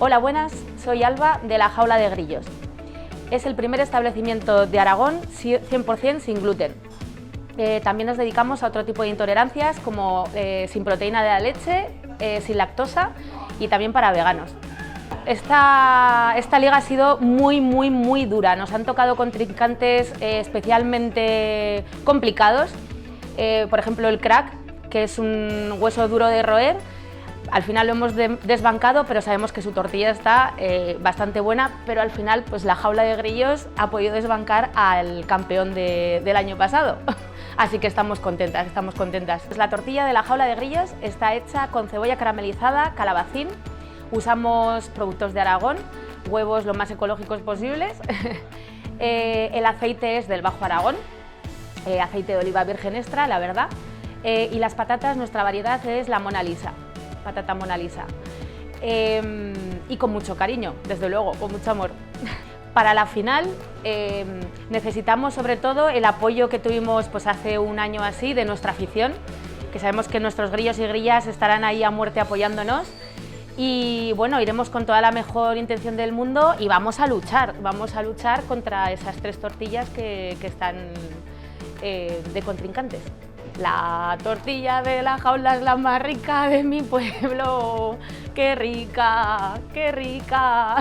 Hola, buenas, soy Alba de La Jaula de Grillos. Es el primer establecimiento de Aragón 100% sin gluten. También nos dedicamos a otro tipo de intolerancias como sin proteína de la leche, sin lactosa y también para veganos. Esta liga ha sido muy dura, nos han tocado contrincantes especialmente complicados, por ejemplo el crack, que es un hueso duro de roer. Al final lo hemos desbancado, pero sabemos que su tortilla está bastante buena, pero al final pues la Jaula de Grillos ha podido desbancar al campeón del año pasado. Así que estamos contentas, estamos contentas. Pues la tortilla de la Jaula de Grillos está hecha con cebolla caramelizada, calabacín, usamos productos de Aragón, huevos lo más ecológicos posibles, el aceite es del Bajo Aragón, aceite de oliva virgen extra, la verdad, y las patatas, nuestra variedad es la Mona Lisa. Patata Mona Lisa, y con mucho cariño, desde luego, con mucho amor. Para la final necesitamos sobre todo el apoyo que tuvimos pues hace un año así de nuestra afición, que sabemos que nuestros grillos y grillas estarán ahí a muerte apoyándonos, y bueno, iremos con toda la mejor intención del mundo y vamos a luchar contra esas tres tortillas que están de contrincantes. La tortilla de la jaula es la más rica de mi pueblo, qué rica, qué rica.